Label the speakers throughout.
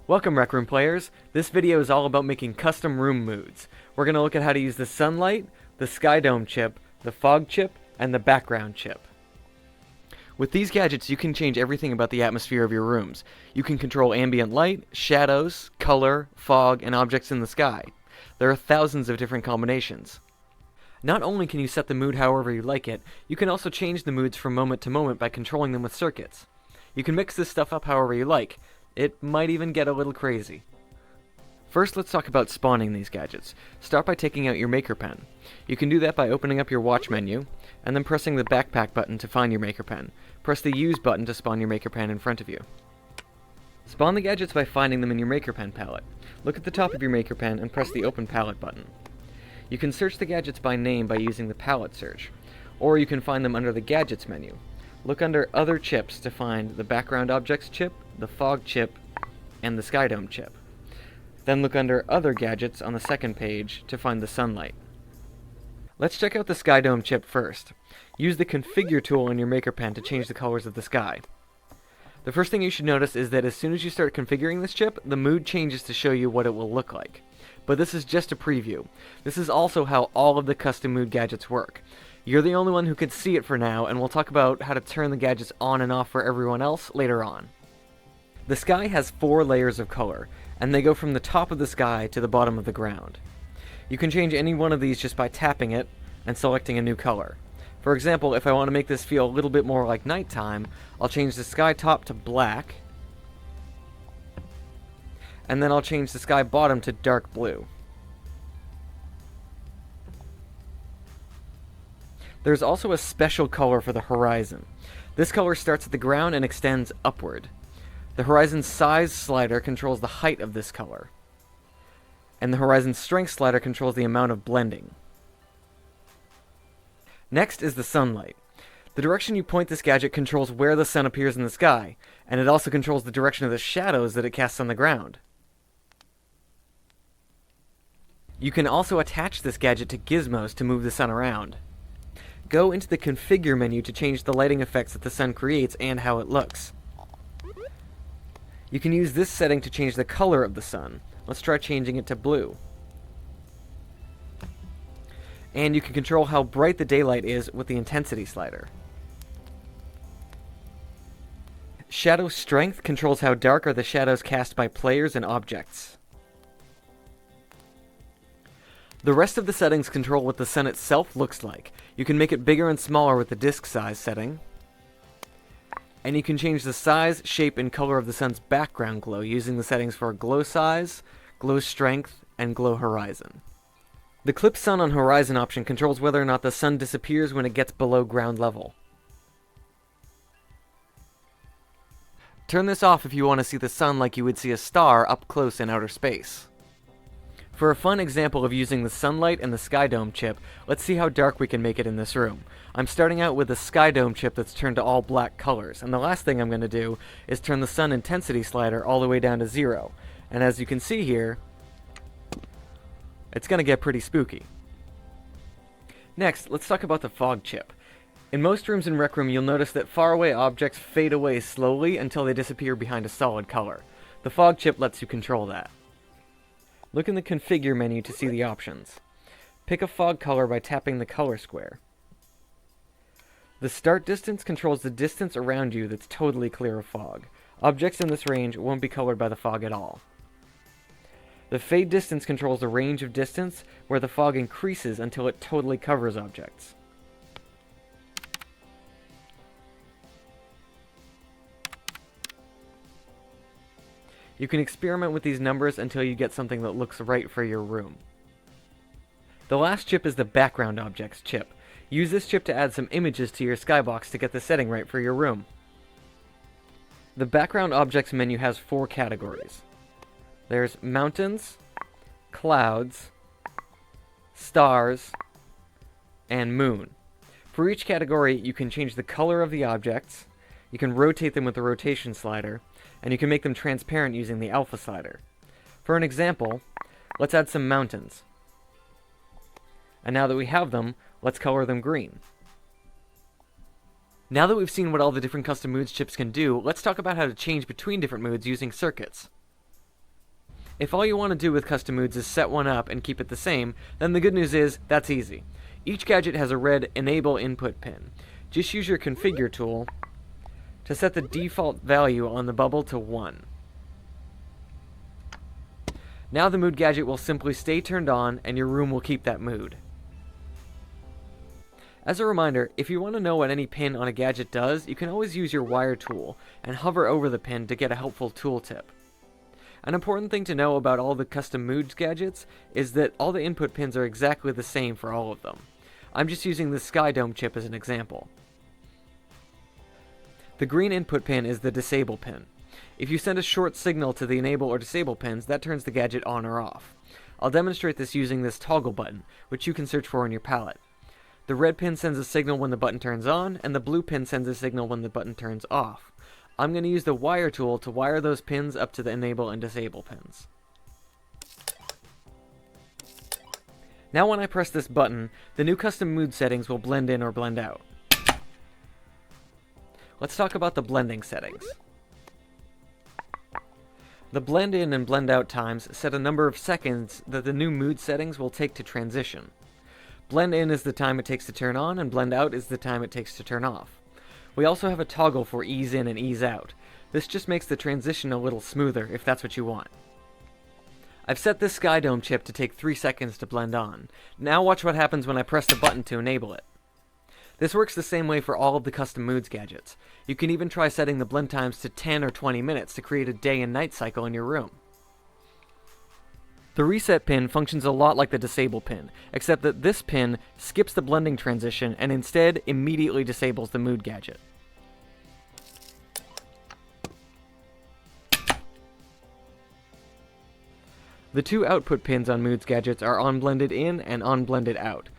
Speaker 1: Welcome Rec Room players. This video is all about making custom room moods. We're going to look at how to use the sunlight, the SkyDome chip, the fog chip, and the background chip. With these gadgets you can change everything about the atmosphere of your rooms. You can control ambient light, shadows, color, fog, and objects in the sky. There are thousands of different combinations. Not only can you set the mood however you like it, you can also change the moods from moment to moment by controlling them with circuits. You can mix this stuff up however you like. It might even get a little crazy. First, let's talk about spawning these gadgets. Start by taking out your maker pen. You can do that by opening up your watch menu, and then pressing the backpack button to find your maker pen. Press the use button to spawn your maker pen in front of you. Spawn the gadgets by finding them in your maker pen palette. Look at the top of your maker pen and press the open palette button. You can search the gadgets by name by using the palette search, or you can find them under the gadgets menu. Look under other chips to find the background objects chip, the fog chip, and the SkyDome chip. Then look under other gadgets on the second page to find the sunlight. Let's check out the SkyDome chip first. Use the configure tool in your maker pen to change the colors of the sky. The first thing you should notice is that as soon as you start configuring this chip, the mood changes to show you what it will look like. But this is just a preview. This is also how all of the custom mood gadgets work. You're the only one who can see it for now, and we'll talk about how to turn the gadgets on and off for everyone else later on. The sky has 4 layers of color, and they go from the top of the sky to the bottom of the ground. You can change any one of these just by tapping it and selecting a new color. For example, if I want to make this feel a little bit more like nighttime, I'll change the sky top to black, and then I'll change the sky bottom to dark blue. There's also a special color for the horizon. This color starts at the ground and extends upward. The horizon size slider controls the height of this color, and the horizon strength slider controls the amount of blending. Next is the sunlight. The direction you point this gadget controls where the sun appears in the sky, and it also controls the direction of the shadows that it casts on the ground. You can also attach this gadget to gizmos to move the sun around. Go into the configure menu to change the lighting effects that the sun creates and how it looks. You can use this setting to change the color of the sun. Let's try changing it to blue. And you can control how bright the daylight is with the intensity slider. Shadow strength controls how dark are the shadows cast by players and objects. The rest of the settings control what the sun itself looks like. You can make it bigger and smaller with the disk size setting. And you can change the size, shape, and color of the sun's background glow using the settings for glow size, glow strength, and glow horizon. The clip sun on horizon option controls whether or not the sun disappears when it gets below ground level. Turn this off if you want to see the sun like you would see a star up close in outer space. For a fun example of using the sunlight and the SkyDome chip, let's see how dark we can make it in this room. I'm starting out with the SkyDome chip that's turned to all black colors, and the last thing I'm going to do is turn the sun intensity slider all the way down to 0. And as you can see here, it's going to get pretty spooky. Next, let's talk about the fog chip. In most rooms in Rec Room, you'll notice that faraway objects fade away slowly until they disappear behind a solid color. The fog chip lets you control that. Look in the configure menu to see the options. Pick a fog color by tapping the color square. The start distance controls the distance around you that's totally clear of fog. Objects in this range won't be colored by the fog at all. The fade distance controls the range of distance where the fog increases until it totally covers objects. You can experiment with these numbers until you get something that looks right for your room. The last chip is the background objects chip. Use this chip to add some images to your skybox to get the setting right for your room. The background objects menu has 4 categories. There's mountains, clouds, stars, and moon. For each category, you can change the color of the objects, you can rotate them with the rotation slider, and you can make them transparent using the alpha slider. For an example, let's add some mountains. And now that we have them, let's color them green. Now that we've seen what all the different custom moods chips can do, let's talk about how to change between different moods using circuits. If all you want to do with custom moods is set one up and keep it the same, then the good news is, that's easy. Each gadget has a red Enable input pin. Just use your Configure tool to set the default value on the bubble to 1. Now the mood gadget will simply stay turned on and your room will keep that mood. As a reminder, if you want to know what any pin on a gadget does, you can always use your wire tool and hover over the pin to get a helpful tooltip. An important thing to know about all the custom moods gadgets is that all the input pins are exactly the same for all of them. I'm just using the SkyDome chip as an example. The green input pin is the disable pin. If you send a short signal to the enable or disable pins, that turns the gadget on or off. I'll demonstrate this using this toggle button, which you can search for in your palette. The red pin sends a signal when the button turns on, and the blue pin sends a signal when the button turns off. I'm going to use the wire tool to wire those pins up to the enable and disable pins. Now when I press this button, the new custom mood settings will blend in or blend out. Let's talk about the blending settings. The blend in and blend out times set a number of seconds that the new mood settings will take to transition. Blend in is the time it takes to turn on, and blend out is the time it takes to turn off. We also have a toggle for ease in and ease out. This just makes the transition a little smoother if that's what you want. I've set this SkyDome chip to take 3 seconds to blend on. Now watch what happens when I press the button to enable it. This works the same way for all of the custom moods gadgets. You can even try setting the blend times to 10 or 20 minutes to create a day and night cycle in your room. The reset pin functions a lot like the disable pin, except that this pin skips the blending transition and instead immediately disables the mood gadget. The two output pins on moods gadgets are on blended in and on blended out.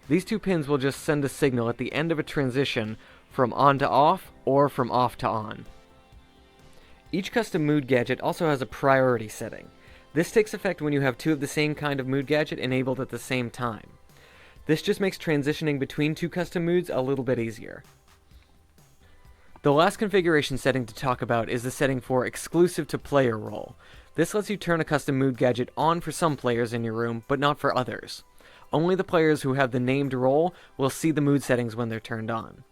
Speaker 1: These two pins will just send a signal at the end of a transition from on to off or from off to on. Each custom mood gadget also has a priority setting. This takes effect when you have two of the same kind of mood gadget enabled at the same time. This just makes transitioning between two custom moods a little bit easier. The last configuration setting to talk about is the setting for exclusive to player role. This lets you turn a custom mood gadget on for some players in your room, but not for others. Only the players who have the named role will see the mood settings when they're turned on.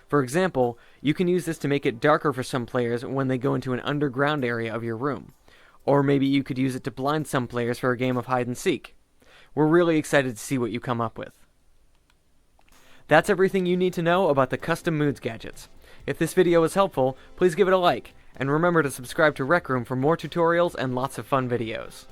Speaker 1: For example, you can use this to make it darker for some players when they go into an underground area of your room. Or maybe you could use it to blind some players for a game of hide and seek. We're really excited to see what you come up with. That's everything you need to know about the custom moods gadgets. If this video was helpful, please give it a like, and remember to subscribe to Rec Room for more tutorials and lots of fun videos.